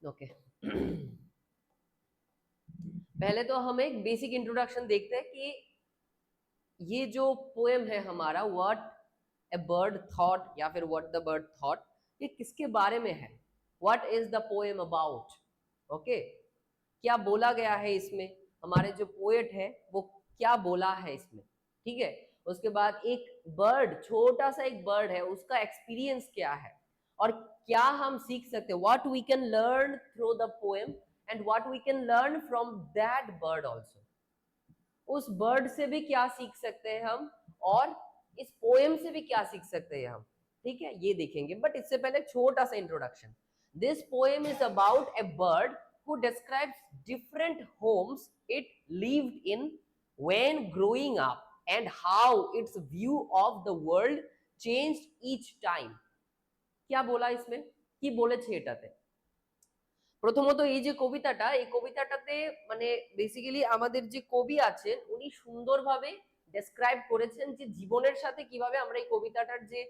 Okay पहले तो हम एक बेसिक इंट्रोडक्शन देखते हैं कि ये जो पोएम है हमारा व्हाट ए बर्ड थॉट या फिर व्हाट द बर्ड थॉट, ये किसके बारे में है, what is the poem about. Okay, क्या बोला गया है इसमें, हमारे जो पोएट है वो क्या बोला है इसमें, ठीक है। उसके बाद एक बर्ड, छोटा सा एक बर्ड है, उसका एक्सपीरियंस क्या है और क्या हम सीख सकते हैं, what we can learn through the poem and what we can learn from that bird also. उस बर्ड से भी क्या सीख सकते हैं हम और इस पोएम से भी क्या सीख सकते हैं हम, ठीक है, ये देखेंगे। बट इससे पहले छोटा सा introduction. This poem is about A bird who describes different homes it lived in when growing up and how its view of the world changed each time। क्या बोला इसमें, কি বলেছে এটাতে? প্রথমত এই যে কবিতাটা, এই কবিতাটাতে মানে বেসিক্যালি আমাদের যে কবি আছেন উনি সুন্দরভাবে ডেসক্রাইব করেছেন যে জীবনের সাথে কিভাবে আমরা এই কবিতাটার যে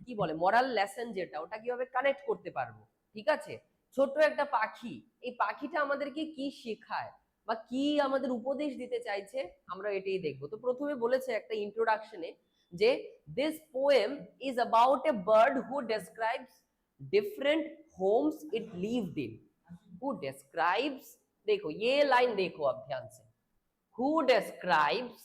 কি বলে মরাল লেসন যেটা, ওটা কিভাবে কানেক্ট করতে পারবো, ঠিক আছে। ছোট্ট একটা পাখি, এই পাখিটা আমাদেরকে কি শেখায় বা কি আমাদের উপদেশ দিতে চাইছে, আমরা এটাই দেখবো। তো প্রথমে বলেছে একটা ইন্ট্রোডাকশনে যে this poem is about a bird who describes different homes it lived in. Who describes, देखो ये लाइन देखो अब ध्यान से, who describes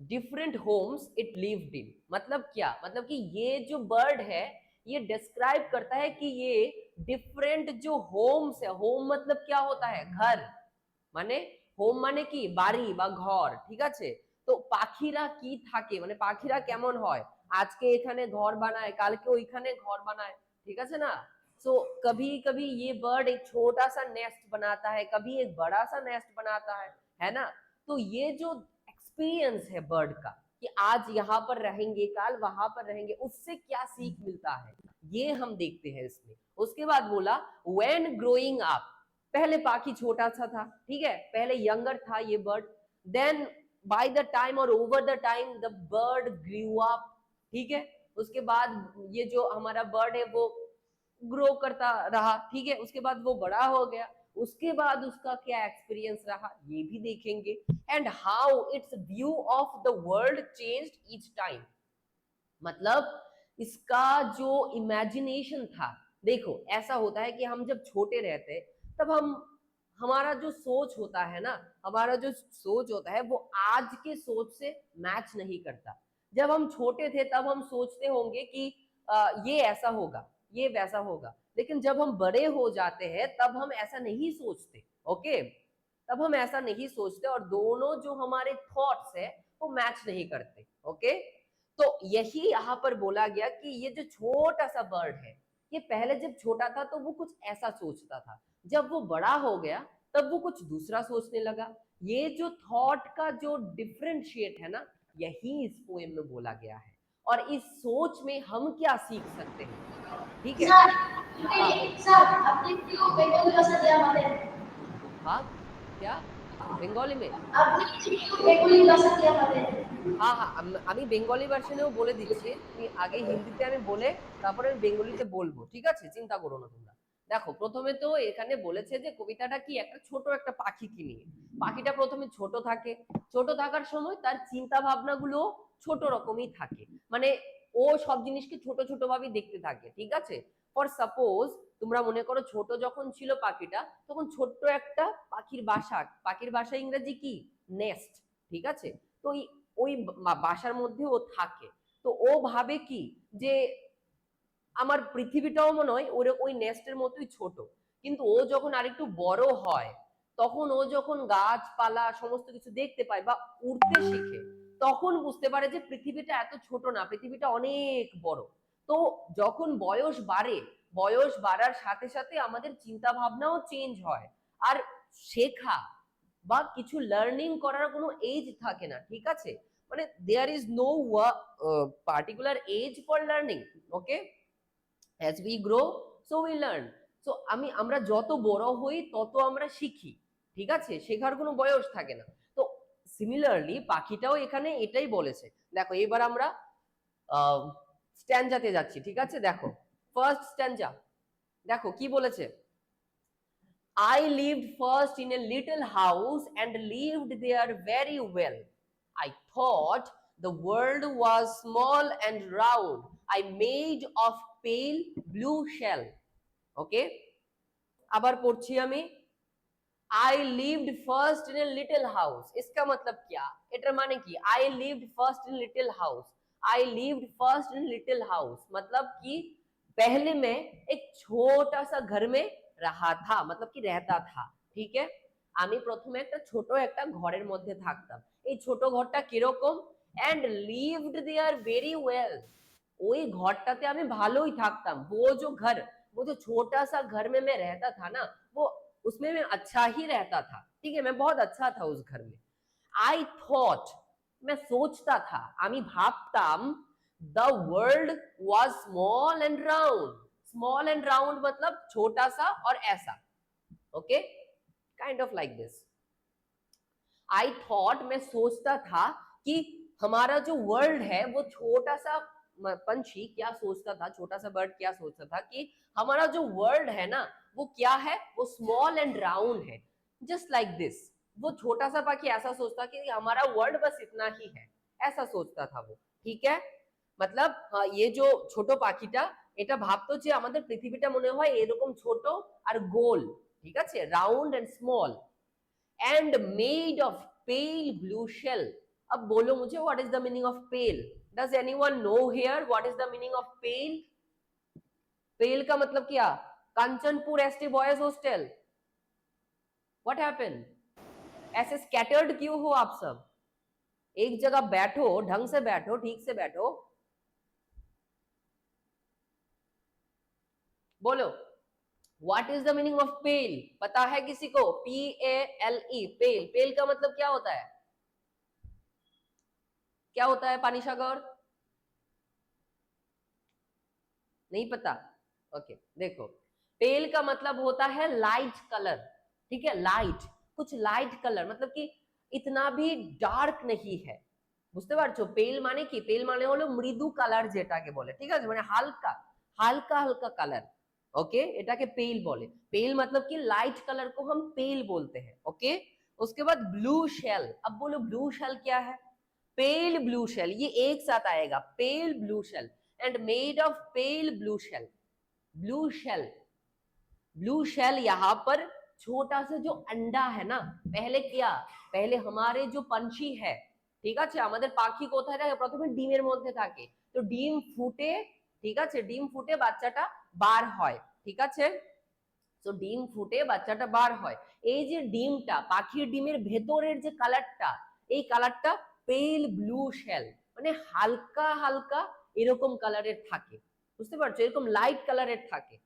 different homes it lived in, मतलब क्या, मतलब कि ये जो बर्ड है ये डिस्क्राइब करता है कि ये डिफरेंट जो होम्स है, होम मतलब क्या होता है, घर, মানে হোম মানে কি বাড়ি বা ঘর, ঠিক আছে। তো পাখিরা কি থাকে, মানে পাখিরা কেমন হয়, আজকে এখানে ঘর বানায়, কালকে ওইখানে ঘর বানায়, ঠিক আছে না। सो कभी कभी ये बर्ड एक छोटा सा नेस्ट बनाता है, कभी एक बड़ा सा नेस्ट बनाता है ना। तो ये जो एक्सपीरियंस है बर्ड का कि आज यहाँ पर रहेंगे काल वहां पर रहेंगे, उससे क्या सीख मिलता है ये हम देखते हैं इसमें। उसके बाद बोला व्हेन ग्रोइंग अप, पहले पाखी छोटा सा था, ठीक है, पहले यंगर था ये bird, then by the time और over the time the bird grew up, ठीक है। उसके बाद ये जो हमारा बर्ड है वो ग्रो करता रहा, ठीक है, उसके बाद वो बड़ा हो गया, उसके बाद उसका क्या एक्सपीरियंस रहा ये भी देखेंगे। And how it's view of the world changed each time, मतलब इसका जो इमेजिनेशन था, देखो ऐसा होता है कि हम जब छोटे रहते तब हम, हमारा जो सोच होता है ना, हमारा जो सोच होता है वो आज के सोच से मैच नहीं करता। जब हम छोटे थे तब हम सोचते होंगे कि ये ऐसा होगा, ये वैसा होगा, लेकिन जब हम बड़े हो जाते हैं तब हम ऐसा नहीं सोचते। ओके, तब हम ऐसा नहीं सोचते और दोनों जो हमारे थॉट्स है वो मैच नहीं करते। ओके, तो यही यहाँ पर बोला गया कि ये जो छोटा सा बर्ड है, ये पहले जब छोटा था तो वो कुछ ऐसा सोचता था, जब वो बड़ा हो गया तब वो कुछ दूसरा सोचने लगा। ये जो थॉट का जो डिफरेंशिएट है ना, यही इस पोएम में बोला गया है और इस सोच में हम क्या सीख सकते हैं, ठीक है। हाँ क्या বেঙ্গলি में, হ্যাঁ হ্যাঁ আমি বেঙ্গলি ভার্সনেও বলে দিচ্ছি, তুমি আগে হিন্দিতে আমি বলে তারপরে আমি বেঙ্গলিতে বলবো, ঠিক আছে, চিন্তা করো না তোমরা। দেখো প্রথমে তো এখানে বলেছে যে কবিতাটা কি একটা ছোট একটা পাখিকে নিয়ে, পাখিটা প্রথমে ছোট থাকে, ছোট থাকার সময় তার চিন্তা ভাবনাগুলো ছোট রকমই থাকে, মানে ও সব জিনিসকে ছোট ছোট ভাবে দেখতে থাকে, ঠিক আছে। ফর সাপোজ তোমরা মনে করো ছোট যখন ছিল পাখিটা তখন ছোট্ট একটা পাখির বাসা, পাখির বাসা ইংরেজি কি নেস্ট, ঠিক আছে। তো ওই বাসার মধ্যে ও থাকে, তো ও ভাবে কি যে আমার পৃথিবীটাও মনে হয় ওই নেস্টের মতোই ছোট। কিন্তু ও যখন আরেকটু বড় হয় তখন ও যখন গাছপালা সমস্ত কিছু দেখতে পায় বা উড়তে শিখে তখন বুঝতে পারে যে পৃথিবীটা এত ছোট না, পৃথিবীটা অনেক বড়। তো যখন বয়স বাড়ে, বয়স বাড়ার সাথে সাথে আমাদের চিন্তা ভাবনাও চেঞ্জ হয়। আর শেখা বা কিছু লার্নিং করার কোনো এজ থাকে না, ঠিক আছে, মানে there is no particular age for learning. Okay, as we grow so we learn। So আমরা যত বড় হই তত আমরা শিখি, ঠিক আছে, শেখার কোনো বয়স থাকে না। তো সিমিলারলি পাখিটাও এখানে এটাই বলেছে। দেখো এবার আমরা স্ট্যানজাতে যাচ্ছি, ঠিক আছে। দেখো ফার্স্ট স্ট্যানজা, দেখো কি বলেছে, I lived first in a little house and lived there very well. I thought the world was small and round. I made of pale blue shell. Okay, আবার পড়ছি আমি। I lived first in a little house. इसका मतलब क्या? एटर माने की I lived first in little house. I lived first in little house. मतलब कि पहले मैं एक छोटा सा घर में रहा था, मतलब कि रहता था। ठीक है, আমি প্রথমে একটা ছোট একটা ঘরের মধ্যে থাকতাম। এই ছোট ঘরটা কিরকম? and lived there very well. ওই ঘরটাতে আমি ভালোই থাকতাম। वो जो घर, वो जो छोटा सा घर में मैं रहता था ना, वो उसमें मैं अच्छा ही रहता था। ठीक है, मैं बहुत अच्छा था उस घर में। आई थॉट, मैं सोचता था, आमी भाबताम, the world was small and round. Small and round मतलब छोटा सा और ऐसा। Okay, kind of like this. I thought, मैं सोचता था कि हमारा जो वर्ल्ड है वो छोटा सा पंछी क्या सोचता था, छोटा सा बर्ड क्या सोचता था कि हमारा जो वर्ल्ड है ना वो क्या है, वो स्मॉल एंड राउंड है, जस्ट लाइक दिस। वो छोटा सा पाखी ऐसा सोचता कि हमारा वर्ल्ड बस इतना ही है, ऐसा सोचता था वो। ठीक है, मतलब ये जो ছোট পাখিটা এটা ভাবতো যে আমাদের পৃথিবীটা মনে হয় এরকম ছোট আর গোল, ঠিক আছে, round and small and made of pale blue shell. अब बोलो मुझे what is the meaning of pale? Does anyone know here what is the meaning of pale? Pale का मतलब क्या? Kanchanpur ST boys hostel, what happened? ऐसे scattered क्यों हो आप सब? एक जगह बैठो, ढंग से बैठो, ठीक से बैठो, बोलो what is the meaning of pale? पता है किसी को? PALE, पेल। पेल का मतलब क्या होता है? क्या होता है पानी सागर? नहीं पता? ओके, देखो, पेल का मतलब होता है लाइट कलर। ठीक है, लाइट, कुछ लाइट कलर, मतलब कि इतना भी डार्क नहीं है। বুঝতে পারছো? পেল মানে কি? পেল মানে হলো মৃদু কালার যেটাকে বলে, ঠিক আছে, মানে হালকা হালকা হালका कलर। ओके, এটাকে पेल बोले। पेल मतलब कि लाइट कलर को हम पेल बोलते हैं। ओके, उसके बाद ब्लू शेल। अब बोलो ब्लू शेल क्या है? पेल ब्लू शेल, ये एक साथ आएगा, pale blue shell and made of pale blue shell. Blue shell, blue shell यहाँ पर छोटा सा जो अंडा है ना, पहले क्या, पहले हमारे जो पंछी है, ঠিক আছে, আমাদের পাখি কোথায় থাকে? প্রথমে ডিমের মধ্যে থাকে, তো ডিম ফুটে, ঠিক আছে, ডিম ফুটে বাচ্চাটা বার হয়, ঠিক আছে, তো ডিম ফুটে বাচ্চাটা বার হয়। এই যে ডিমটা, পাখির ডিমের ভেতরের যে কালারটা, এই কালারটা পেল ব্লু শেল, মানে হালকা হালকা এরকম কালারের থাকে। বুঝতে পারছো? এরকম লাইট কালারের থাকে।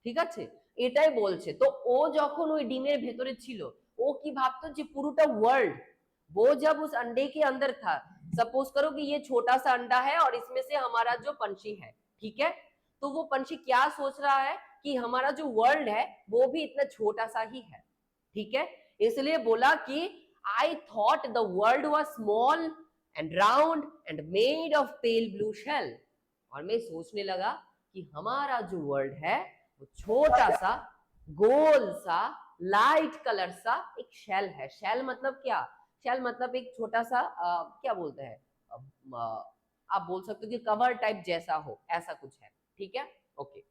ঠিক আছে, এটাই বলছে। তো ও যখন ওই ডিমের ভেতরে ছিল, ও কি ভাবতো যে পুরোটা वर्ल्ड, वो जब उस अंडे के अंदर था, सपोज करो कि ये छोटा सा अंडा है और इसमें से हमारा जो पंछी है, ठीक है, तो वो पंछी क्या सोच रहा है कि हमारा जो वर्ल्ड है वो भी इतना छोटा सा ही है। ठीक है, इसलिए बोला कि I thought the world was small and round and made of pale blue shell. और मैं सोचने लगा कि हमारा जो वर्ल्ड है वो छोटा सा गोल सा लाइट कलर सा एक शेल है। शेल मतलब क्या? शेल मतलब एक छोटा सा क्या बोलते हैं, आप बोल सकते हो कि कवर टाइप जैसा हो, ऐसा कुछ है। ठीक है, okay.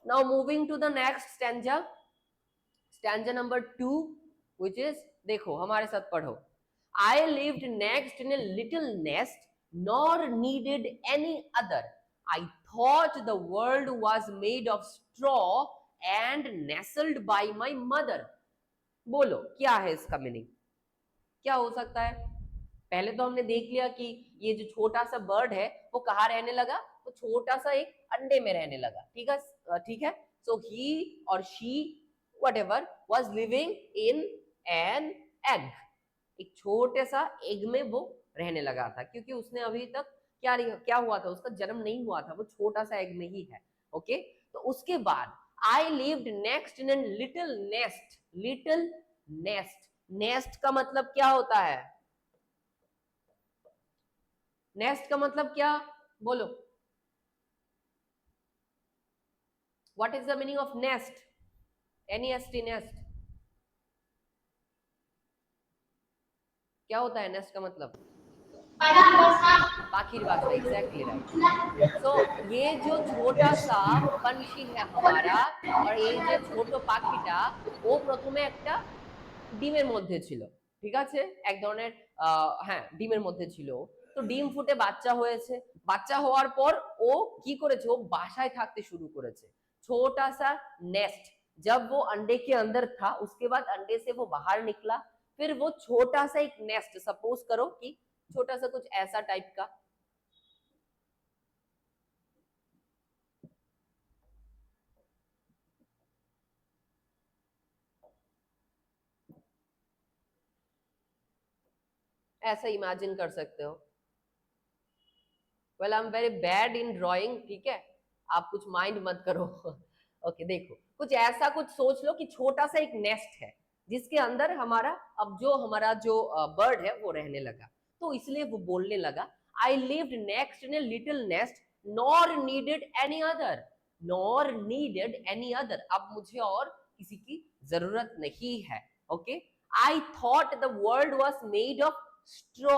Now moving to the next stanza, stanza number 2, which is, देखो हमारे साथ पढ़ो। I lived next in a little nest, nor needed any other. I thought the world was made of straw and nestled by my mother. बोलो क्या है इसका meaning? क्या हो सकता है? पहले तो हमने देख लिया कि ये जो छोटा सा बर्ड है वो कहाँ रहने लगा, वो छोटा सा एक अंडे में रहने लगा। ठीक है, ठीक है, सो ही और she whatever was living in an egg, एक छोटे सा एग में वो रहने लगा था, क्योंकि उसने अभी तक क्या हुआ था, उसका जन्म नहीं हुआ था, वो छोटा सा एग में ही है। ओके, तो उसके बाद आई lived next in an little nest. Little nest, nest का मतलब क्या होता है? नेस्ट का मतलब क्या, बोलो, what is the meaning of nest? NEST, nest. क्या होता है नेस्ट का मतलब? पाखिर बासा, एग्जैक्टली राइट। सो ये जो छोटा सा पंछी है हमारा और ये যে ছোট পাখিটা ও প্রথমে একটা ডিমের মধ্যে ছিল, ঠিক আছে, এক ধরনের হ্যাঁ ডিমের মধ্যে ছিল। তো ডিম ফুটে বাচ্চা হয়েছে, বাচ্চা হওয়ার পর ও কি করেছে, ও বাসায় থাকতে শুরু করেছে, छोटा सा नेस्ट। जब वो अंडे के अंदर था उसके बाद अंडे से वो बाहर निकला, फिर वो छोटा सा एक नेस्ट, सपोज करो कि छोटा सा कुछ ऐसा टाइप का, ऐसा इमेजिन कर सकते हो। Well I am very bad in drawing, ठीक है, आप कुछ माइंड मत करो। ओके देखो कुछ ऐसा कुछ सोच लो कि छोटा सा एक नेस्ट है जिसके अंदर हमारा, अब जो हमारा जो बर्ड है वो रहने लगा, तो इसलिए वो बोलने लगा I lived next in a little nest nor needed any other, nor needed any other, अब मुझे और किसी की जरूरत नहीं है। Okay, I thought the world was made of straw,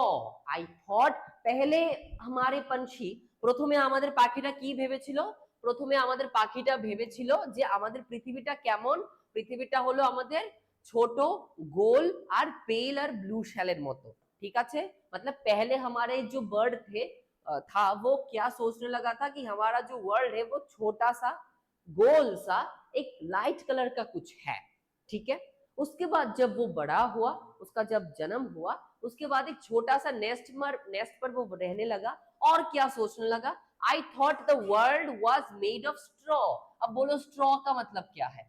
I thought, পহলে हमारे पंछी প্রথমে আমাদের পাখিটা কি ভেবেছিল, প্রথমে আমাদের পাখিটা ভেবেছিল যে আমাদের পৃথিবীটা কেমন, পৃথিবীটা হলো আমাদের ছোট গোল আর পেল আর ব্লू शेल মতো, ঠিক আছে, मतलब पहले हमारे जो बर्ड थे था वो क्या सोचने लगा था कि हमारा जो वर्ल्ड है वो छोटा सा गोल सा एक लाइट कलर का कुछ है, ठीक है। उसके बाद जब वो बड़ा हुआ, उसका जब जन्म हुआ, उसके बाद एक छोटा सा नेस्ट पर वो रहने लगा और क्या सोचने लगा, आई thought the world was made of straw. अब बोलो स्ट्रॉ का मतलब क्या है,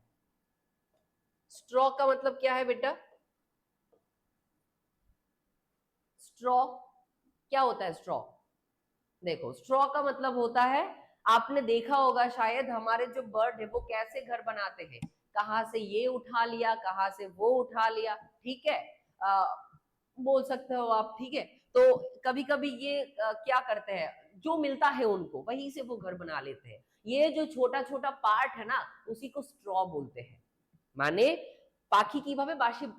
स्ट्रॉ का मतलब क्या है बेटा, स्ट्रॉ क्या होता है स्ट्रॉ? देखो स्ट्रॉ का मतलब होता है, आपने देखा होगा शायद हमारे जो बर्ड है वो कैसे घर बनाते हैं, कहाँ से ये उठा लिया, कहाँ से वो उठा लिया, ठीक है, बोल सकते हो आप, ठीक है। तो कभी कभी ये क्या करते हैं, जो मिलता है उनको वहीं से वो घर बना लेते हैं, ये जो छोटा छोटा पार्ट है ना उसी को स्ट्रॉ बोलते हैं। মানে পাখি কিভাবে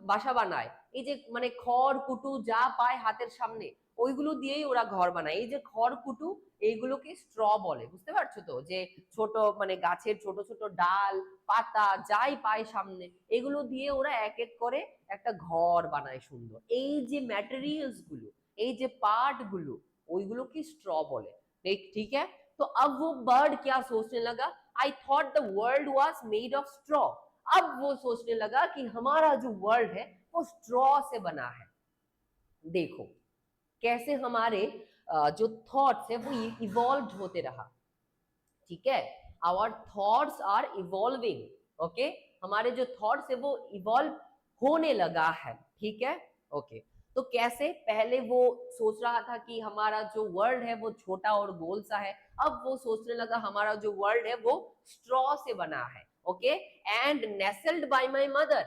বাসা বানায়, এই যে মানে খড় কুটু যা পায় হাতের সামনে ওইগুলো দিয়েই ওরা ঘর বানায়, এই যে খড় কুটু এইগুলোকে স্ট্র বলে, বুঝতে পারছো তো, যে ছোট মানে গাছের ছোট ছোট ডাল পাতা যাই পায় সামনে এগুলো দিয়ে ওরা এক এক করে একটা ঘর বানায় সুন্দর, এই যে ম্যাটেরিয়ালস গুলো, এই যে পার্ট গুলো ওইগুলোকে স্ট্র বলে, ठीक है। तो अब वो बर्ड क्या सोचने लगा, आई thought the world was made of straw, अब वो सोचने लगा कि हमारा जो वर्ल्ड है वो स्ट्रॉ से बना है। देखो कैसे हमारे जो थॉट्स है वो इवॉल्व होते रहा, ठीक है, our thoughts are evolving, okay, हमारे जो थॉट्स है वो इवॉल्व होने लगा है, ठीक है, ओके। तो कैसे, पहले वो सोच रहा था कि हमारा जो वर्ल्ड है वो छोटा और गोल सा है, अब वो सोचने लगा हमारा जो वर्ल्ड है वो स्ट्रॉ से बना है, okay, and nestled by my mother,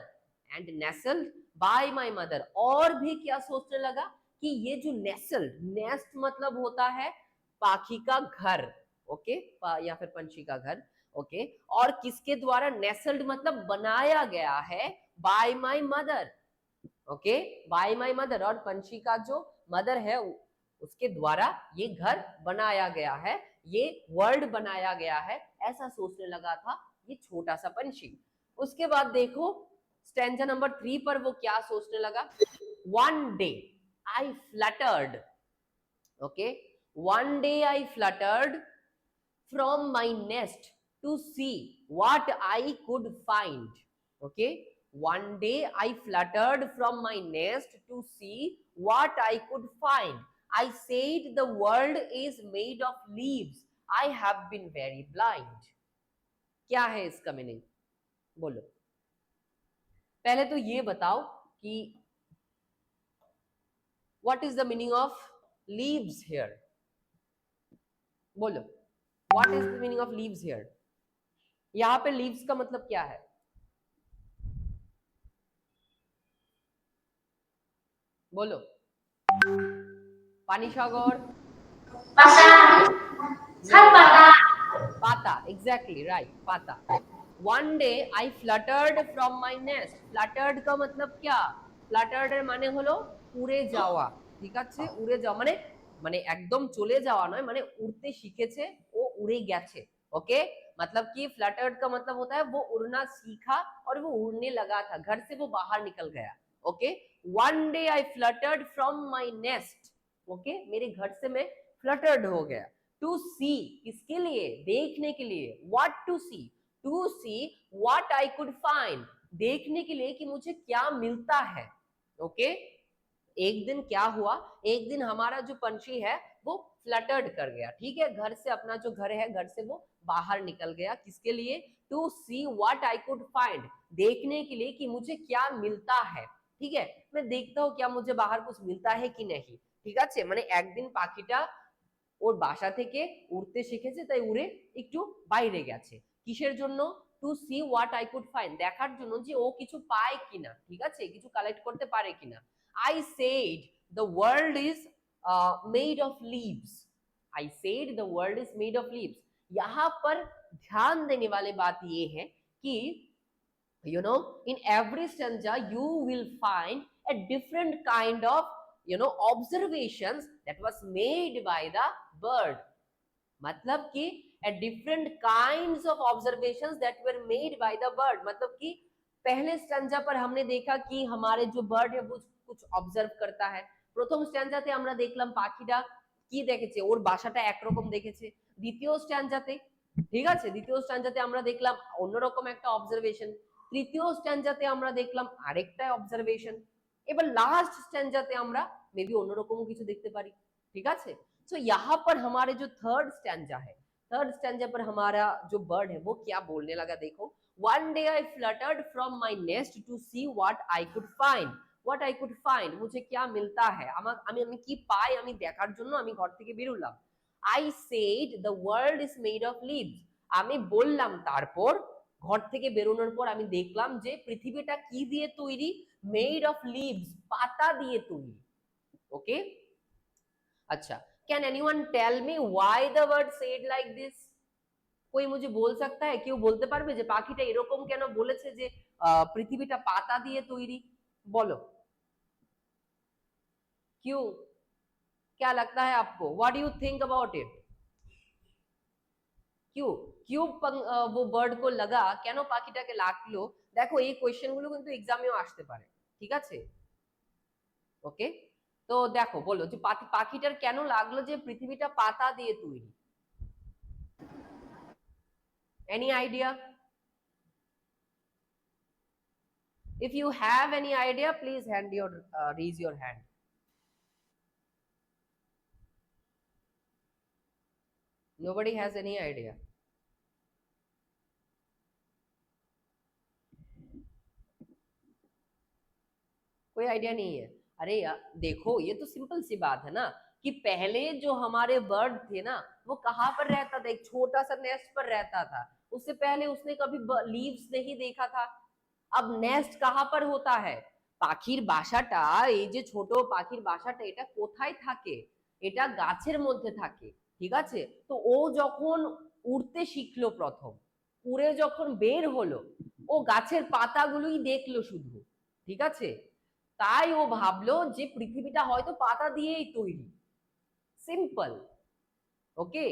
and nestled by my mother, और भी क्या सोचने लगा कि ये जो नेसल्ड, नेस्ट मतलब होता है पाखी का घर, ओके, या फिर पंछी का घर, ओके, और किसके द्वारा, नेसल्ड मतलब बनाया गया है by my mother, okay, by my mother, और पंछी का जो मदर है उसके द्वारा ये घर बनाया गया है, ये वर्ल्ड बनाया गया है, ऐसा सोचने लगा था ये छोटा सा पंछी। उसके बाद देखो स्टैंजा नंबर 3 पर वो क्या सोचने लगा, one day I fluttered, okay, one day I fluttered from my nest to see what I could find, okay, one day I fluttered from my nest to see what I could find, I said the world is made of leaves, I have been very blind। क्या है इसका meaning, बोलो, पहले तो ये बताओ कि what is the meaning of leaves here, बोलो, what is the meaning of leaves here, यहाँ पे leaves का मतलब क्या है, बोलो, पानी सागर, पाता, एग्जैक्टली राइट, पाता। One day I fluttered from my nest, fluttered का मतलब क्या, फ्लटर्ड माने हलो উড়ে যাওয়া, ঠিক আছে, উড়ে যাওয়া মানে মানে একদম চলে যাওয়া নয়, মানে उड़ते শিখেছে, ও उड़े গেছে। ओके, मतलब कि फ्लटर्ड का मतलब होता है वो उड़ना सीखा और वो उड़ने लगा था, घर से वो बाहर निकल गया। Okay, one day I fluttered from my nest. Okay, मेरे घर से मैं फ्लटर्ड हो गया। टू सी, किसके लिए, देखने के लिए। What to see, to see what I could find, देखने के लिए कि मुझे क्या मिलता है। ओके, एक दिन क्या हुआ, एक दिन हमारा जो पंछी है वो फ्लटर्ड कर गया, ठीक है, घर से, अपना जो घर है घर से वो बाहर निकल गया, किसके लिए, to see what I could find, देखने के लिए कि मुझे क्या मिलता है। ठीक है, मैं देखता हूँ क्या मुझे बाहर कुछ मिलता है कि नहीं। ঠিক আছে, মানে একদিন পাখিটা ওর বাসা থেকে উড়তে শিখেছে, তাই উড়ে একটু বাইরে গেছে, কিসের জন্য, to see what I could find, দেখার জন্য যে ও কিছু পায় কিনা, ঠিক আছে, কিছু কালেক্ট করতে পারে কিনা। I said the world is made of leaves. I said the world is made of leaves. यहाँ पर ध्यान देने वाली बात ये है कि you know in every stanza you will find a different kind of observations that was made by the bird. मतलब कि a different kinds of observations that were made by the bird, मतलब कि पहले स्टैंजा पर हमने देखा कि हमारे जो बर्ड है वो कुछ অবজার্ভ करता है। প্রথম স্ট্যান্জাতে আমরা দেখলাম পাখিটা কি দেখেছে, ওর বাসাটা একরকম দেখেছে। দ্বিতীয় স্ট্যান্জাতে, ঠিক আছে, দ্বিতীয় স্ট্যান্জাতে আমরা দেখলাম অন্যরকম একটা অবজারভেশন। তৃতীয় স্ট্যান্জাতে আমরা দেখলাম আরেকটা অবজারভেশন। এবার লাস্ট স্ট্যান্জাতে আমরা মেবি অন্যরকমও কিছু দেখতে পারি, ঠিক আছে। तो यहाँ पर हमारे जो थर्ड स्टैंजा है, थर्ड स्टैंजा पर हमारा जो बर्ड है वो क्या बोलने लगा, देखो, one day I fluttered from my nest to see what I could find, what I could find, मुझे क्या मिलता है, আমি আমি কি পাই আমি দেখার জন্য আমি ঘর থেকে বেরোলাম। I said the world is made of leaves, আমি বললাম, তারপর ঘর থেকে বেরোনোর পর আমি দেখলাম যে পৃথিবীটা কি দিয়ে তৈরি, মেড অফ লিভস, পাতা দিয়ে তৈরি। ওকে, अच्छा, can anyone tell me why the word said like this, कोई मुझे बोल सकता है, কেউ বলতে পারবে যে পাখিটা এরকম কেন বলেছে যে পৃথিবীটা পাতা দিয়ে তৈরি, বলো, क्यों, क्या लगता है आपको, what do you think about it, क्यों, क्यों वो बर्ड को लगा, কেন পাখিটাকে লাগলো। দেখো এই কোশ্চেন গুলো কিন্তু এক্সামেও আসতে পারে, ঠিক আছে। ওকে, তো দেখো বলো যে পাখিটার কেন লাগলো যে পৃথিবীটা পাতা দিয়ে তৈরি, any idea? If you have any idea, please raise your hand. Nobody has any idea. कोई आइडिया नहीं है। अरे यार देखो, ये तो सिंपल सी बात है ना कि पहले जो हमारे बर्ड थे ना वो कहाँ पर रहता था, एक छोटा सा नेस्ट पर रहता था, उससे पहले उसने कभी लीव्स नहीं देखा था। अब नेस्ट कहाँ पर होता है, পাখির বাসাটা, এই যে ছোট পাখির বাসাটা এটা কোথায় থাকে, এটা গাছের মধ্যে থাকে, ঠিক আছে। তো ও যখন উড়তে শিখলো প্রথম, উড়ে যখন বের হলো, ও গাছের পাতাগুলোই দেখলো শুধু, ঠিক আছে, তাই ও ভাবলো যে পৃথিবীটা হয়তো পাতা দিয়েই তৈরি, सिंपल। ओके,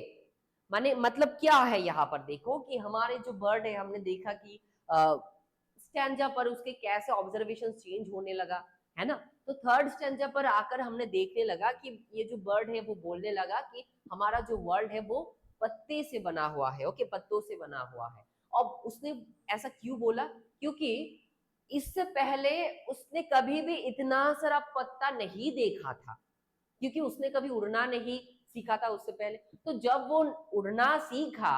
माने मतलब क्या है यहाँ पर, देखो कि हमारे जो बर्ड है हमने देखा कि स्टैंजा पर उसके कैसे ऑब्जर्वेशन चेंज होने लगा, है ना। तो थर्ड स्टैंजा पर आकर हमने देखने लगा कि ये जो बर्ड है वो बोलने लगा कि हमारा जो वर्ल्ड है वो पत्ते से बना हुआ है। ओके, पत्तों से बना हुआ है। और उसने ऐसा क्यों बोला, क्योंकि इससे पहले उसने कभी भी इतना सारा पत्ता नहीं देखा था, क्योंकि उसने कभी उड़ना नहीं सीखा था उससे पहले। तो जब वो उड़ना सीखा,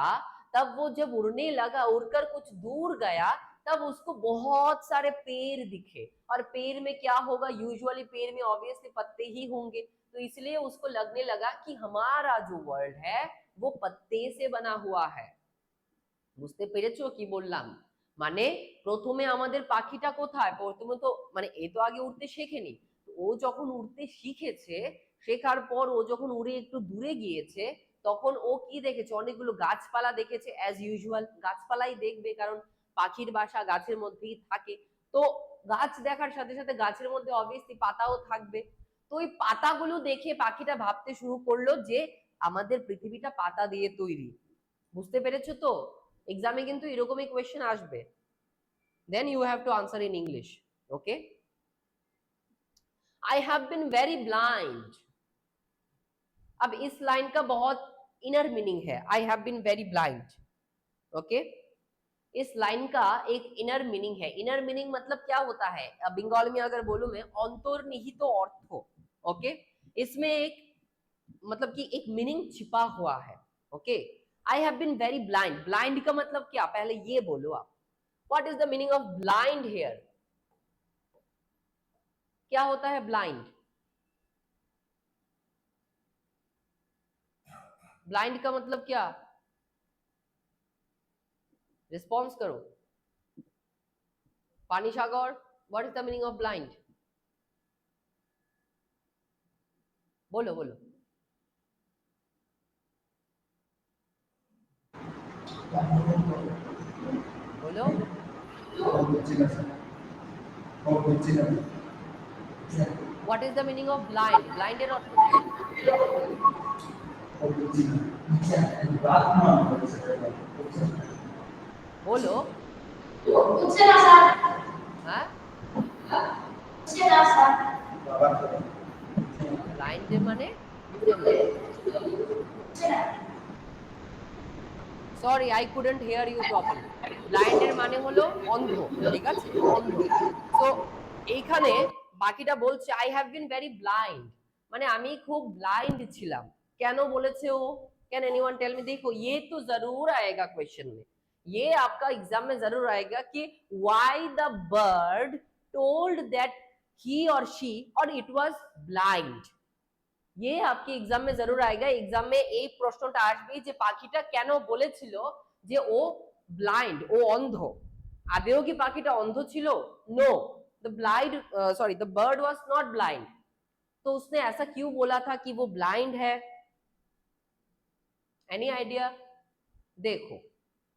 तब वो जब उड़ने लगा, उड़कर कुछ दूर गया, तब उसको बहुत सारे पेड़ दिखे, और पेड़ में क्या होगा, यूजुअली पेड़ में ऑब्वियसली पत्ते ही होंगे, तो इसलिए उसको लगने लगा कि हमारा जो वर्ल्ड है वो पत्ते से बना हुआ है। বুঝতে পেরেছো কি বললাম, মানে প্রথমে আমাদের পাখিটা কোথায়, প্রথমে তো মানে এ তো আগে উড়তে শেখেনি, ও যখন উড়তে শিখেছে, শেখার পর ও যখন উড়ে একটু দূরে গিয়েছে, তখন ও কি দেখেছে, অনেকগুলো গাছপালা দেখেছে, অ্যাজ ইউজুয়াল গাছপালাই দেখবে, কারণ পাখির বাসা গাছের মধ্যেই থাকে। তো গাছ দেখার সাথে সাথে গাছের মধ্যে অবভিয়াসলি পাতাও থাকবে, তো ওই পাতাগুলো দেখে পাখিটা ভাবতে শুরু করলো যে আমাদের পৃথিবীটা পাতা দিয়ে তৈরি। বুঝতে পেরেছো তো? এক্সামে কিন্তু এরকমই কোয়েশ্চেন আসবে। Then you have to answer in English. Okay, I have been very blind. अब इस लाइन का बहुत इनर मीनिंग है, I have been very blind. Okay, इस लाइन का एक इनर मीनिंग है। इनर मीनिंग मतलब क्या होता है, बंगाली में अगर बोलूं मैं, अंतर्निहित अर्थ। ओके, इसमें एक मतलब कि एक मीनिंग छिपा हुआ है। Okay, I have been very blind. Blind का मतलब क्या, पहले ये बोलो आप, what is the meaning of blind here? क्या होता है ब्लाइंड? ब्लाइंड का मतलब क्या, रिस्पॉन्स करो। Pani Sagar, what is the meaning of blind? बोलो बोलो। बोलो। What is the meaning of blind? Blind এর অর্থ কি? बोलो। হ্যাঁ, ব্লাইন্ড মানে বুঝে না। Sorry, I couldn't hear you properly. Blind এর মানে হলো অন্ধ, ঠিক আছে, অন্ধ। তো এইখানে বাকিটা বলছে I have been very blind, মানে আমি খুব ব্লাইন্ড ছিলাম। কেন বলেছে ও? Can anyone tell me? देखो ये तो जरूर आएगा क्वेश्चन में, ये आपका एग्जाम में जरूर आएगा कि why the bird told that he और शी और इट वाज ब्लाइंड। ये आपके एग्जाम में जरूर आएगा। एग्जाम में এই প্রশ্নটা আসবে যে পাখিটা কেন বলেছিল যে ও ব্লাইন্ড, ও অন্ধ। আদেও কি পাখিটা অন্ধ ছিল? No, the blind sorry the bird was not blind. तो उसने ऐसा क्यों बोला था कि वो ब्लाइंड है? Any idea? देखो,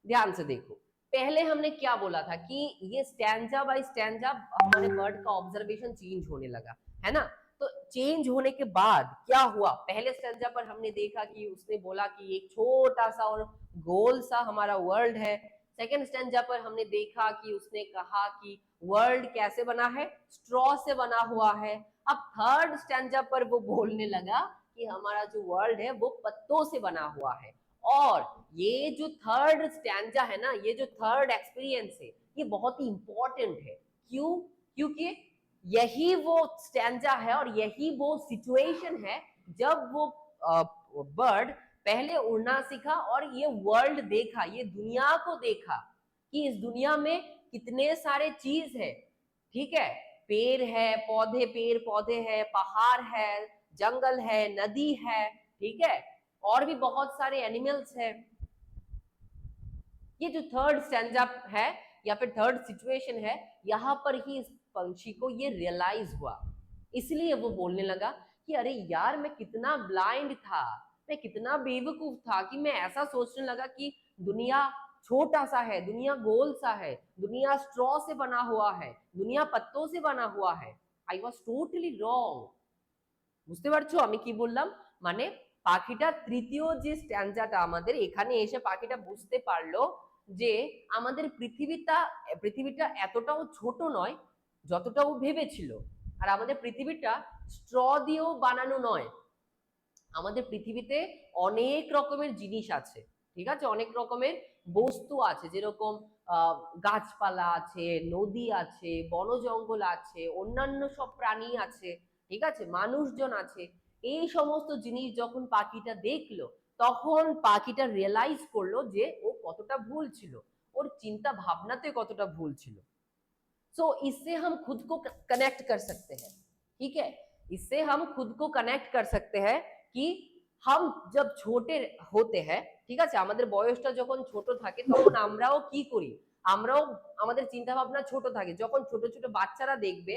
ध्यान से देखो, पहले हमने क्या बोला था कि ये स्टैंजा बाय स्टैंजा हमारे बर्ड का ऑब्जर्वेशन चेंज होने लगा, है ना? तो चेंज होने के बाद क्या हुआ, पहले स्टैंजा पर हमने देखा कि उसने बोला कि एक छोटा सा और गोल सा हमारा वर्ल्ड है। सेकंड स्टैंजा पर हमने देखा कि उसने कहा कि वर्ल्ड कैसे बना है, स्ट्रॉ से बना हुआ है। अब थर्ड स्टैंजा पर वो बोलने लगा कि हमारा जो वर्ल्ड है वो पत्तों से बना हुआ है। और ये जो थर्ड स्टैंजा है ना, ये जो थर्ड एक्सपीरियंस है, ये बहुत ही इंपॉर्टेंट है। क्यों? क्योंकि यही वो स्टैंजा है और यही वो सिचुएशन है जब वो बर्ड पहले उड़ना सीखा और ये वर्ल्ड देखा, ये दुनिया को देखा कि इस दुनिया में कितने सारे चीज है। ठीक है, पेड़ है, पौधे, पेड़ पौधे है, पहाड़ है, जंगल है, नदी है, ठीक है, और भी बहुत सारे एनिमल्स है। ये जो थर्ड स्टैंजा है या फिर थर्ड सिचुएशन है, यहाँ पर ही इस पंछी को ये रियलाइज हुआ, इसलिए वो बोलने लगा कि अरे यार मैं कितना ब्लाइंड था, मैं कितना बेवकूफ था कि मैं ऐसा सोचने लगा कि दुनिया छोटा सा है, दुनिया गोल सा है, दुनिया स्ट्रॉ से बना हुआ है, दुनिया पत्तों से बना हुआ है। I was totally wrong. বুঝতে পারছো আমি কি বললাম? মানে পাখিটা তৃতীয় যে স্ট্যান্জাটা আমাদের এখানে এসে পাখিটা বুঝতে পারলো যে আমাদের পৃথিবীটা এতটাও ছোট নয় যতটা ও ভেবেছিল। আর আমাদের পৃথিবীটা স্ট্র দিয়েও বানানো নয়, আমাদের পৃথিবীতে অনেক রকমের জিনিস আছে, ঠিক আছে, অনেক রকমের বস্তু আছে, যেরকম গাছপালা আছে, নদী আছে, বন জঙ্গল আছে, অন্যান্য সব প্রাণী আছে, ঠিক আছে, মানুষজন আছে। এই সমস্ত জিনিস যখন পাখিটা দেখলো তখন পাখিটা রিয়েলাইজ করলো যে ও কতটা ভুল ছিল, ওর চিন্তা ভাবনাতে কতটা ভুল ছিল। सो इससे हम खुद को कनेक्ट कर सकते हैं, ठीक है, इससे हम खुद को कनेक्ट कर सकते हैं कि हम जब छोटे होते हैं, ঠিক আছে, আমাদের বয়সটা যখন ছোট থাকে তখন আমরাও কি করি, আমরাও আমাদের চিন্তা ভাবনা ছোট থাকে। যখন ছোট ছোট বাচ্চারা দেখবে,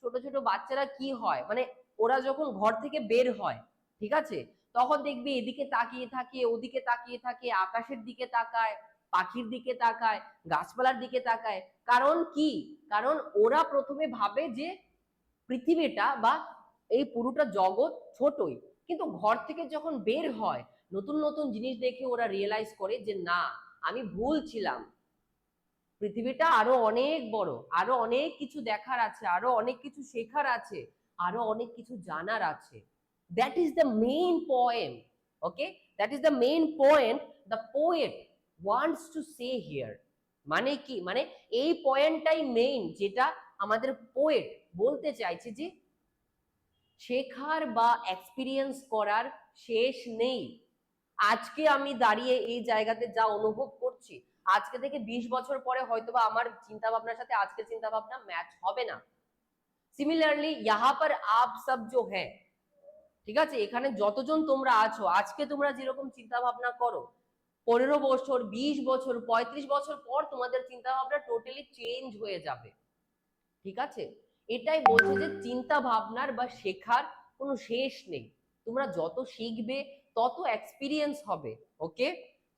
ছোট ছোট বাচ্চারা কি হয়, মানে ওরা যখন ঘর থেকে বের হয়, ঠিক আছে, তখন দেখবে এদিকে তাকিয়ে থাকে, ওদিকে তাকিয়ে থাকে, আকাশের দিকে তাকায়, পাখির দিকে তাকায়, গাছপালার দিকে তাকায়। কারণ কি? কারণ ওরা প্রথমে ভাবে যে পৃথিবীটা বা এই পুরোটা জগৎ ছোটই, কিন্তু ঘর থেকে যখন বের হয় নতুন নতুন জিনিস দেখে ওরা রিয়েলাইজ করে যে না, আমি ভুল ছিলাম, পৃথিবীটা আরো অনেক বড়, আরো অনেক কিছু দেখার আছে, আরো অনেক কিছু শেখার আছে, আরো অনেক কিছু জানার আছে। That is the main poem. Okay, that is the main point the poet wants to say here. মানে কি, মানে এই পয়েন্টটাই মেইন, যেটা আমাদের পোয়েট বলতে চাইছে যে শেখার বা এক্সপিরিয়েন্স করার শেষ নেই। আজকে আমি দাঁড়িয়ে এই জায়গাতে যা অনুভব করছি, আজকে থেকে 20 বছর পরে হয়তোবা আমার চিন্তা ভাবনার সাথে আজকের চিন্তা ভাবনা ম্যাচ হবে না। সিমিলারলি यहाँ पर आप सब जो है, ঠিক আছে, এখানে যতজন তোমরা আছো, আজকে তোমরা যেরকম চিন্তা ভাবনা করো, 15 বছর, 20 বছর, 35 বছর পর তোমাদের চিন্তা ভাবনা টোটালি চেঞ্জ হয়ে যাবে। ঠিক আছে, এটাই বলছে যে চিন্তা ভাবনার বা শেখার কোনো শেষ নেই। তোমরা যত শিখবে তত এক্सपीरियंस হবে। ओके,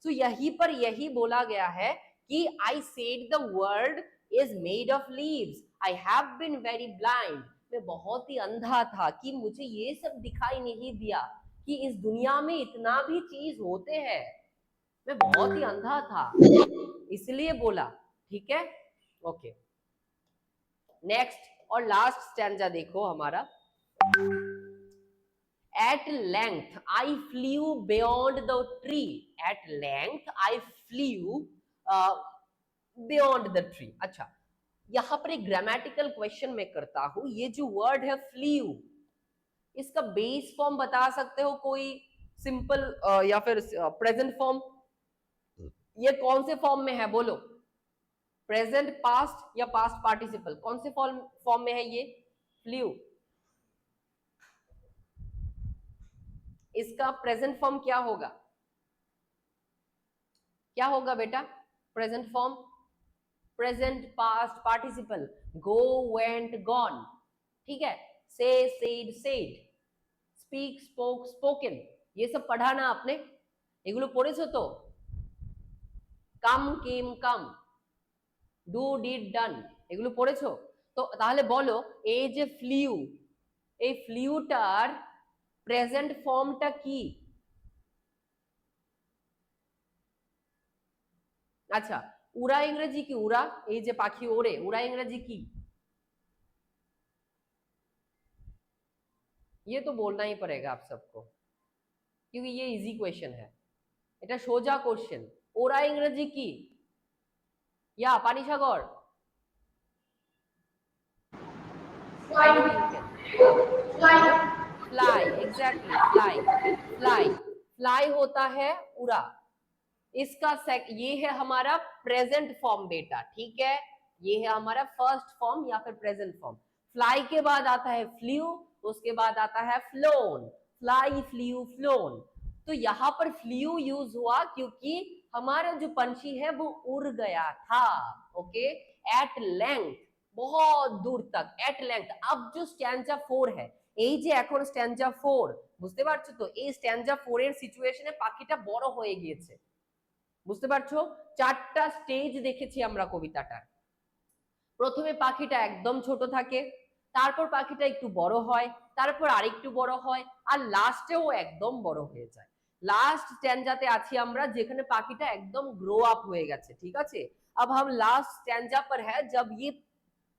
तो यहीं पर यही बोला गया है कि I said the world is made of leaves, I have been very blind, मैं बहुत ही अंधा था कि मुझे ये सब दिखाई नहीं दिया कि इस दुनिया में इतना भी चीज होते हैं, मैं बहुत ही अंधा था इसलिए बोला। ठीक है, ओके। नेक्स्ट और लास्ट स्टैंजा देखो हमारा, at length I flew beyond the tree, at length I flew beyond the tree। अच्छा, यहां पर एक ग्रामेटिकल क्वेश्चन मैं करता हूं, ये जो वर्ड है फ्लीव, इसका बेस फॉर्म बता सकते हो कोई, सिंपल या फिर प्रेजेंट फॉर्म, ये कौन से फॉर्म में है बोलो, प्रेजेंट, पास्ट या पास्ट पार्टिसिपल, कौन से फॉर्म में है ये फ्लीव? इसका प्रेजेंट फॉर्म क्या होगा, क्या होगा बेटा present form? Present, past participle, go, went, gone. ठीक है, say, said, said, speak, spoke, spoken, ये सब पढ़ा ना आपने, এগুলো পড়েছো তো? কাম, কেম, কাম, ডু, ডিড, ডান, এগুলো পড়েছো তো? তাহলে বলো এই যে ফ্লিউ, এই ফ্লিউটার প্রেজেন্ট ফর্মটা কি? আচ্ছা, উড়া ইংরেজি কি? উড়া, এই যে পাখি ওড়ে, উড়া ইংরেজি কি? ये तो बोलना ही पड़ेगा आप सबको, क्योंकि ये इजी क्वेश्चन है, এটা সোজা কোশ্চেন। ওড়া ইংরেজি কি? Yeah Pani Sagar, fly, exactly fly, fly, fly होता है उड़ा। इसका ये है हमारा प्रेजेंट फॉर्म बेटा, ठीक है, ये है हमारा फर्स्ट फॉर्म या फिर प्रेजेंट फॉर्म। फ्लाई के बाद आता है फ्ल्यू, उसके बाद आता है फ्लोन, फ्लाई, फ्ल्यू, फ्लोन। तो यहाँ पर फ्ल्यू यूज हुआ क्योंकि हमारा जो पंछी है वो उड़ गया था। ओके, एट लेंथ, बहुत दूर तक, एट लेंथ। अब जो स्टैंजा 4 है, এই যে এখন স্ট্যাঞ্জা 4, বুঝতে পারছো তো, এই স্ট্যাঞ্জা 4 এর সিচুয়েশনে পাখিটা বড় হয়ে গিয়েছে, বুঝতে পারছো? চারটা স্টেজ দেখেছি আমরা কবিতাটার। প্রথমে পাখিটা একদম ছোট থাকে, তারপর পাখিটা একটু বড় হয়, তারপর আরেকটু বড় হয়, আর লাস্টেও একদম বড় হয়ে যায়। লাস্ট স্ট্যাঞ্জাতে আছি আমরা যেখানে পাখিটা একদম গ্রো আপ হয়ে গেছে। ঠিক আছে, अब हम लास्ट स्टैंजा पर है जब ये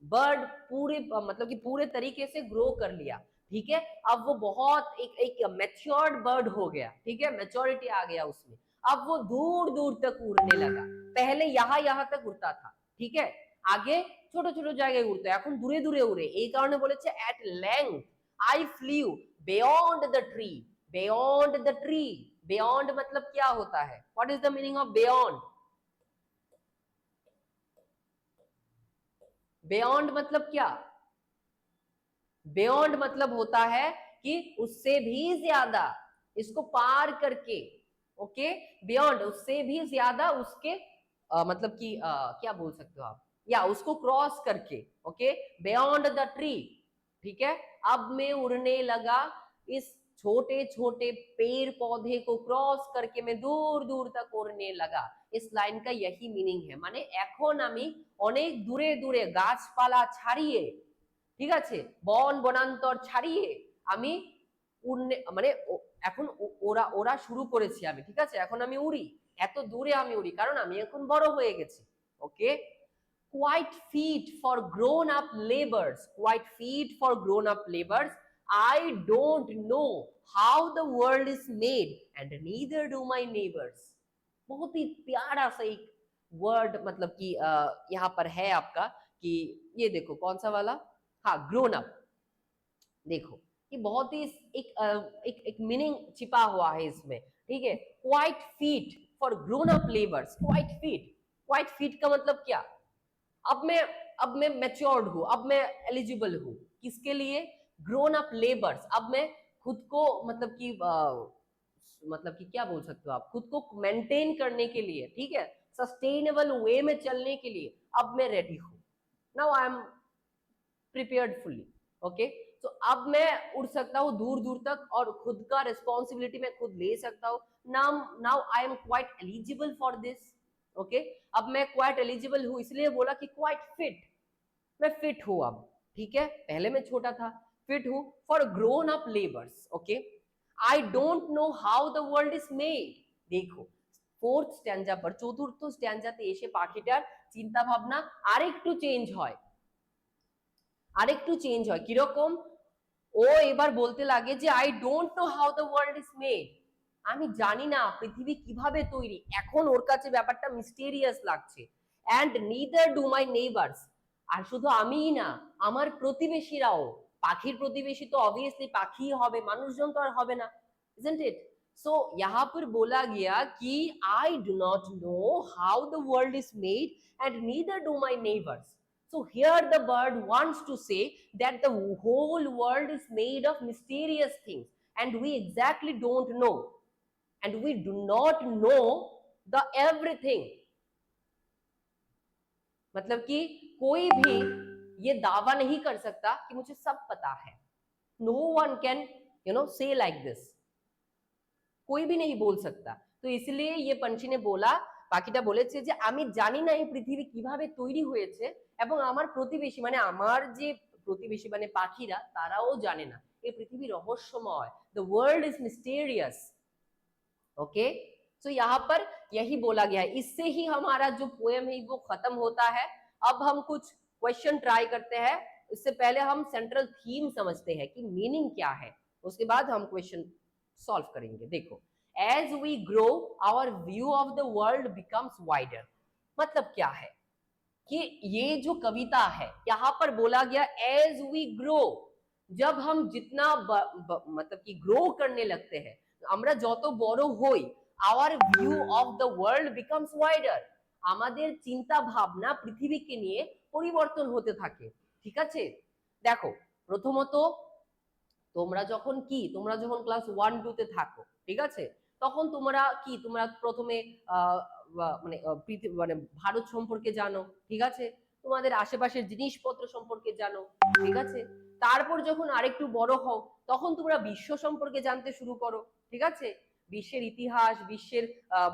बर्ड पूरे मतलब कि पूरे तरीके से ग्रो कर लिया। ठीक है, अब वो बहुत एक मैच्योर्ड बर्ड हो गया। ठीक है, मैच्योरिटी आ गया उसमें, अब वो दूर दूर तक उड़ने लगा। पहले यहाँ तक उड़ता था, ठीक है, आगे ছোট ছোট জায়গায় উড়তো, এখন দূরে দূরে উড়ে। এই কারণে বলেছে at length I flew beyond the tree, beyond the tree। beyond मतलब क्या होता है, what is the meaning of beyond? beyond मतलब क्या? beyond मतलब होता है कि उससे भी ज्यादा, इसको पार करके। ओके, beyond उससे भी ज्यादा, उसके मतलब कि क्या बोल सकते हो आप, या उसको क्रॉस करके। Okay, beyond the tree. ठीक है, अब मैं उड़ने लगा, इस छोटे छोटे पेड़ पौधे को क्रॉस करके मैं दूर दूर तक उड़ने लगा। इस लाइन का यही मीनिंग है, মানে এখন আমি অনেক দূরে দূরে গাছপালা ছাড়িয়ে, ঠিক আছে, বন বনান্তর ছাড়িয়ে আমি উড়নে মানে এখন ওরা ওরা শুরু করেছি আমি, ঠিক আছে, এখন আমি উড়ি, এত দূরে আমি উড়ি কারণ আমি এখন বড় হয়ে গেছি। ওকে, quite fit for grown up labors, quite fit for grown up labors, I don't know how the world is made and neither do my neighbors। बहुत ही प्यारा सा एक वर्ड, मतलब कि यहाँ पर है आपका कि ये देखो कौन सा वाला, हाँ ग्रोन अप। देखो ये बहुत ही एक मीनिंग छिपा हुआ है इसमें, ठीक है। Quite feet for grown up labours, quite feet का मतलब क्या, अब मैं मैच्योर्ड हूं, अब मैं एलिजिबल हूं किसके लिए, ग्रोन अप लेबर्स। अब मैं खुद को मतलब कि क्या बोल सकते हो आप, खुद को मेंटेन करने के लिए, ठीक है, सस्टेनेबल वे में चलने के लिए अब मैं रेडी हूं। Now I am prepared fully. Okay, तो अब मैं उड़ सकता हूँ दूर दूर तक और खुद का रिस्पॉन्सिबिलिटी मैं खुद ले सकता हूँ। Now I am quite eligible for this. Okay, अब मैं क्वाइट एलिजिबल हूँ, इसलिए बोला कि क्वाइट फिट, मैं फिट हूँ अब, ठीक है, पहले मैं छोटा था, फिट हूँ for grown up labours. Okay, I don't know how the world is made. देखो फोर्थ স্ট্যাঞ্জা पर, চতুর্থ স্ট্যাঞ্জাতে এসে পাখিটার চিন্তা ভাবনা আরেকটু চেঞ্জ হয়, আরেকটু চেঞ্জ হয় কিরকম, ও এবার বলতে লাগে যে I don't know how the world is made, আমি জানি না পৃথিবী কিভাবে তৈরি, এখন ওর কাছে ব্যাপারটা মিস্টেরিয়াস লাগছে। And neither do my neighbours, আর শুধু আমিই না, আমার প্রতিবেশীরাও, পাখির প্রতিবেশী তো অবভিয়াসলি পাখি হবে, মানুষজন তো আর হবে না, isn't it? So यहाँ पर बोला गया कि I do not know how the world is made and neither do my neighbors. So here the bird wants to say that the whole world is made of mysterious things and we exactly don't know, and we do not know the everything। मतलब कि कोई भी ये दावा नहीं कर सकता कि मुझे सब पता है। No one can say like this, कोई भी नहीं बोल सकता। তো इसलिए ये पंछी ने बोला, পাখিটা বলেছে যে আমি জানি না এই পৃথিবী কিভাবে তৈরি হয়েছে এবং আমার প্রতিবেশী মানে আমার যে প্রতিবেশী মানে পাখিরা তারাও জানে না, এই পৃথিবী রহস্যময়, the world is mysterious। Okay, तो यहाँ पर यही बोला गया है, इससे ही हमारा जो पोएम है वो खत्म होता है। अब हम कुछ क्वेश्चन ट्राई करते हैं, इससे पहले हम सेंट्रल थीम समझते हैं कि मीनिंग क्या है, उसके बाद हम क्वेश्चन सॉल्व करेंगे। देखो, as we grow our view of the world becomes wider, मतलब क्या है कि ये जो कविता है यहाँ पर बोला गया एज वी ग्रो, जब हम जितना मतलब कि ग्रो करने लगते हैं, আমরা যত বড় হই, our view of the world becomes wider, আমাদের চিন্তা ভাবনা পৃথিবীকে নিয়ে পরিবর্তন হতে থাকে, ঠিক আছে। দেখো প্রথমত তোমরা যখন ক্লাস 1-2 তে থাকো, ঠিক আছে, তখন তোমরা প্রথমে মানে ভারত সম্পর্কে জানো, ঠিক আছে, তোমাদের আশেপাশের জিনিসপত্র সম্পর্কে জানো, ঠিক আছে। তারপর যখন আরেকটু বড় হও তখন তোমরা বিশ্ব সম্পর্কে জানতে শুরু করো, ঠিক আছে, বিশ্বের ইতিহাস, বিশ্বের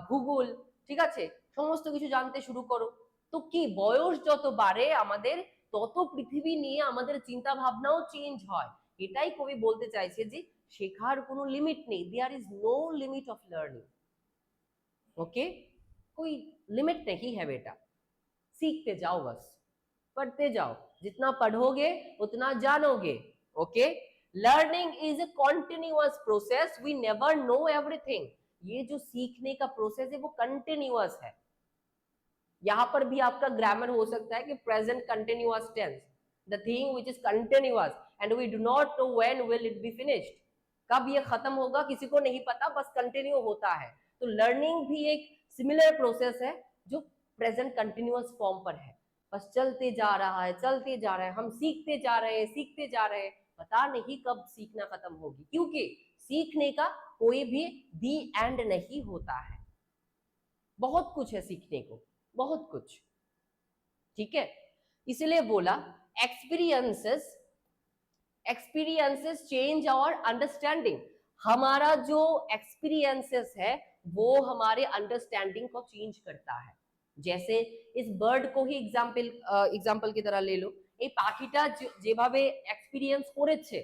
ভূগোল, ঠিক আছে, সমস্ত কিছু জানতে শুরু করো। তো কি বয়স যত বাড়ে আমাদের তত পৃথিবী নিয়ে আমাদের চিন্তা ভাবনাও চেঞ্জ হয়। এটাই কবি বলতে চাইছে যে শেখার কোনো লিমিট নেই, there is no limit of learning. Okay, कोई लिमिट नहीं है बेटा, सीखते जाओ, बस पढ़ते जाओ, जितना पढ़ोगे उतना जानोगे। Okay, learning is a continuous process, we never know everything. ये जो सीखने का प्रोसेस है वो कंटिन्यूअस है। यहाँ पर भी आपका ग्रामर हो सकता है कि present continuous tense, the thing which is continuous and we do not know when will it be finished, कब ये खत्म होगा किसी को नहीं पता, बस कंटिन्यू होता है। तो लर्निंग भी एक सिमिलर प्रोसेस है जो प्रेजेंट कंटिन्यूअस फॉर्म पर है, बस चलते जा रहा है, चलते जा रहा है, हम सीखते जा रहे हैं, सीखते जा रहे हैं, पता नहीं कब सीखना खत्म होगी, क्योंकि सीखने का कोई भी दी एंड नहीं होता है। बहुत कुछ है सीखने को, बहुत कुछ, ठीक है। इसलिए बोला एक्सपीरियंसेस चेंज आवर अंडरस्टैंडिंग, हमारा जो एक्सपीरियंसेस है वो हमारे अंडरस्टैंडिंग को चेंज करता है। जैसे इस बर्ड को ही एग्जाम्पल की तरह ले लो, এই পাখিটা যেভাবে এক্সপেরিয়েন্স করেছে,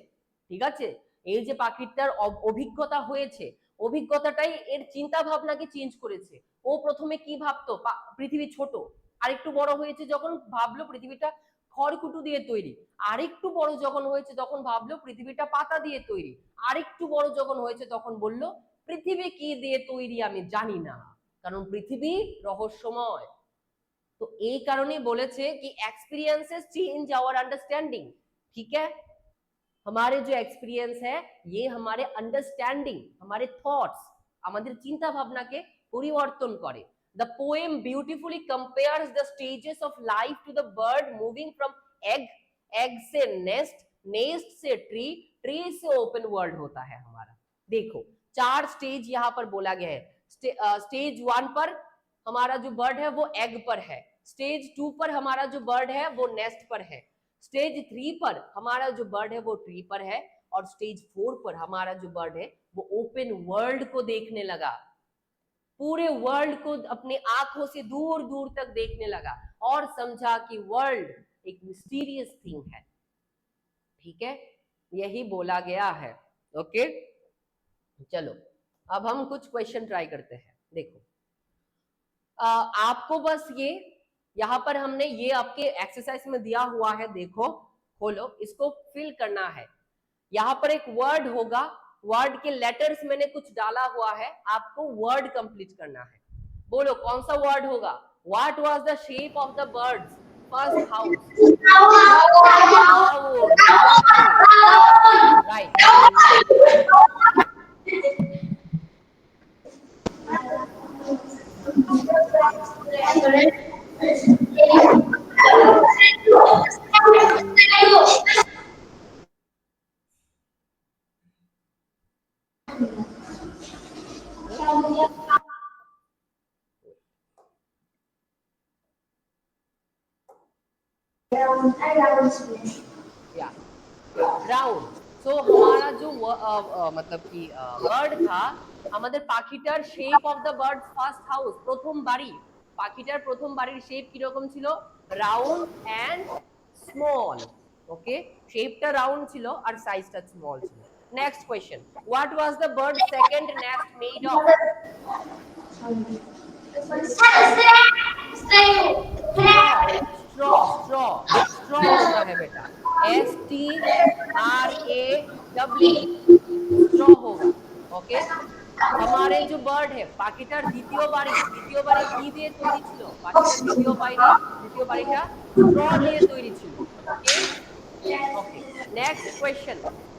ঠিক আছে, এই যে পাখিটার অভিজ্ঞতা হয়েছে, অভিজ্ঞতাটাই এর চিন্তা ভাবনাকে চেঞ্জ করেছে। ও প্রথমে কি ভাবতো পৃথিবী ছোট, আরেকটু বড় হয়েছে যখন ভাবলো পৃথিবীটা খড়কুটো দিয়ে তৈরি, আরেকটু বড় যখন হয়েছে তখন ভাবলো পৃথিবীটা পাতা দিয়ে তৈরি, আরেকটু বড় যখন হয়েছে তখন বলল পৃথিবী কি দিয়ে তৈরি আমি জানি না, কারণ পৃথিবী রহস্যময়। तो এই কারণেই বলেছে कि experiences change our understanding, ठीक है। हमारे जो एक्सपीरियंस है ये हमारे अंडरस्टैंडिंग, हमारे थॉट्स, আমাদের চিন্তা ভাবনাকে পরিবর্তন করে। The poem beautifully compares the stages of life to the bird moving from egg, egg से nest, nest से tree, tree से open world होता है हमारा। देखो 4 स्टेज यहाँ पर बोला गया है। स्टेज 1 पर हमारा जो बर्ड है वो एग पर है, स्टेज 2 पर हमारा जो बर्ड है वो नेस्ट पर है, स्टेज 3 पर हमारा जो बर्ड है वो ट्री पर है, और स्टेज 4 पर हमारा जो बर्ड है वो ओपन वर्ल्ड को देखने लगा, पूरे वर्ल्ड को अपने आंखों से दूर दूर तक देखने लगा और समझा कि वर्ल्ड एक मिस्टीरियस थिंग है, ठीक है। यही बोला गया है। ओके चलो अब हम कुछ क्वेश्चन ट्राई करते हैं। देखो आपको बस ये यहाँ पर हमने ये आपके एक्सरसाइज में दिया हुआ है, देखो खोलो, इसको फिल करना है। यहाँ पर एक वर्ड होगा, वर्ड के लेटर्स मैंने कुछ डाला हुआ है, आपको वर्ड कंप्लीट करना है। बोलो कौन सा वर्ड होगा। What was the shape of the birds first house. Right. Round. So हमारा जो मतलब কি বার্ড था, আমাদের পাখিটার shape of the bird first house, প্রথম বাড়ি, পাখিটার প্রথম বাড়ির শেপ কি রকম ছিল, রাউন্ড এন্ড স্মল। ওকে শেপটা রাউন্ড ছিল আর সাইজটা স্মল ছিল। Next question, what was the bird second nest made of. Straw, straw, straw होता है बेटा, STRAW, स्ट्रॉ होगा। ओके हमारे जो बर्ड है পাখিটার দ্বিতীয় বাড়ি কি দিয়ে তৈরি ছিল, পাখিটার দ্বিতীয় বাড়িটা স্ট্র দিয়ে তৈরি ছিল। ওকে okay next question,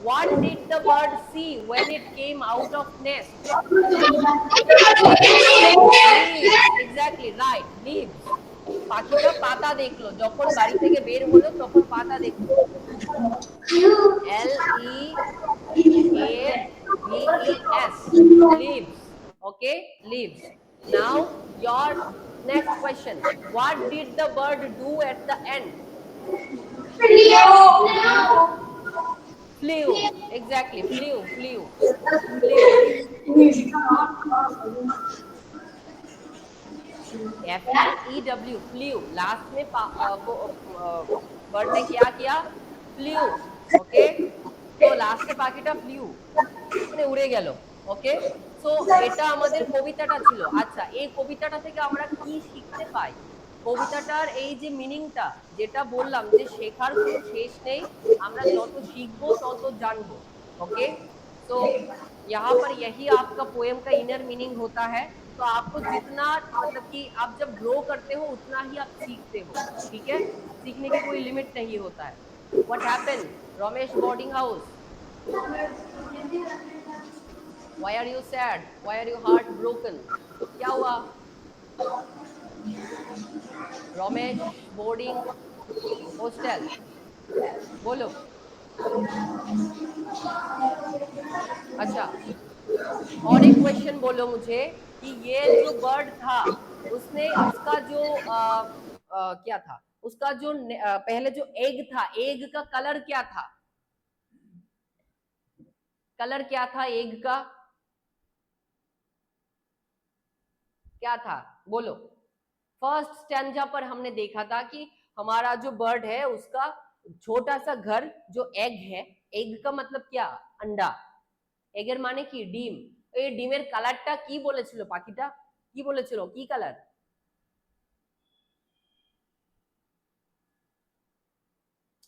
what did the bird see when it came out of nest। leaves, exactly right, leaves। পাখিটা পাতা দেখলো, যখন বাড়ি থেকে বের হলো তখন পাতা দেখলো। LEAVES, leaves। okay leaves। now your next question, what did the bird do at the end। flew, exactly, flew। FLEW, flew। Last में बर्ड ने क्या किया, flew। ओके তো লাস্টে পাখিটা ফ্লিউ মানে উড়ে গেল। ওকে সো এটা আমাদের কবিতাটা ছিল। আচ্ছা এই কবিতাটা থেকে আমরা কি শিখতে পাই, কবিতাটার এই যে মিনিংটা যেটা বললাম যে শেখার কোনো শেষ নেই, আমরা যত শিখবো তত জানবো। ओके तो यहाँ पर यही आपका पोएम का इनर मीनिंग होता है। तो आपको जितना मतलब कि आप जब ग्रो करते हो उतना ही आप सीखते हो, ठीक है, सीखने की कोई लिमिट नहीं होता है। What happened, Ramesh boarding house? Why are you sad? Why are you heartbroken? क्या हुआ? रमेश बोर्डिंग हॉस्टल, बोलो। अच्छा और एक क्वेश्चन बोलो मुझे कि ये जो बर्ड था उसने उसका जो क्या था, उसका जो पहले जो एग था, एग का कलर क्या था, कलर क्या था एग का, क्या था बोलो। फर्स्ट स्टैंजा पर हमने देखा था कि हमारा जो बर्ड है उसका छोटा सा घर जो एग है এগ का मतलब क्या अंडा এগের মানে কি ডিম এই ডিমের কালারটা কি বলেছিল পাখিটা কি বলেছিল কি colour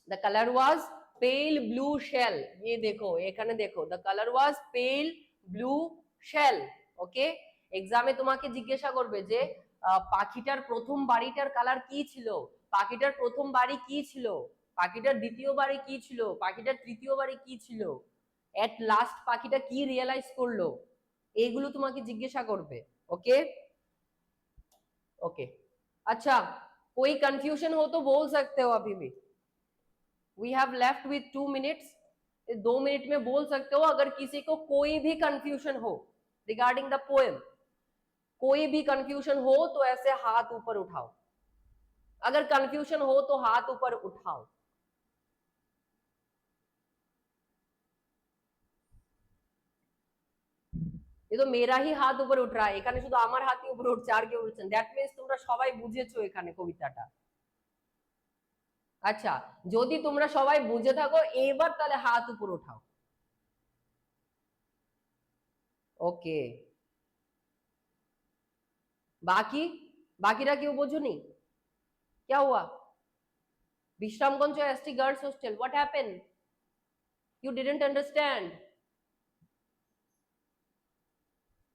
the color was pale blue shell ये देखो এখানে দেখো the color was pale blue shell ওকে এক্সামে তোমাকে জিজ্ঞাসা করবে যে পাখিটার প্রথম বাড়িটার কালার কি ছিল পাখিটার প্রথম বাড়ি কি ছিল পাখিটার দ্বিতীয় বাড়ি কি ছিল পাখিটার তৃতীয় বাড়ি কি ছিল এট লাস্ট পাখিটা কি রিয়েলাইজ করলো এইগুলো তোমাকে জিজ্ঞাসা করবে ওকে ओके अच्छा कोई कंफ्यूजन हो तो बोल सकते हो अभी भी we have left with 2 minutes 2 minute में बोल सकते हो अगर किसी को कोई भी कंफ्यूजन हो रिगार्डिंग द पोएम कोई भी कंफ्यूजन हो तो ऐसे हाथ ऊपर उठाओ अगर कंफ्यूजन हो तो हाथ ऊपर उठाओ ये तो मेरा ही हाथ ऊपर उठ रहा है এখানে শুধু আমার হাতই উপরে উঠছে আর কেউ উঠছে দ্যাট মিন্স তোমরা সবাই বুঝেছো এখানে কবিতাটা আচ্ছা যদি তোমরা সবাই বুঝে থাকো এবার তাহলে হাত উপর উঠাও ওকে बाकी बाकीरा क्यों बोझोनी क्या हुआ Bishramganj ST girls hostel what happened you didn't understand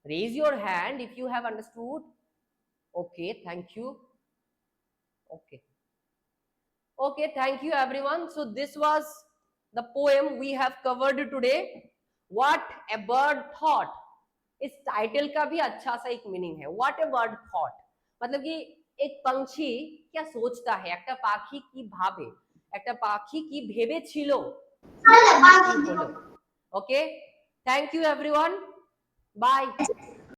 raise your hand if you have understood okay thank you okay okay thank you everyone so this was the poem we have covered today what a bird thought इस title का भी अच्छा सा एक meaning है what A bird thought मतलब कि एक पंछी क्या सोचता है একটা পাখি কি ভাবে একটা পাখি কি ভেবেছিল okay thank you everyone by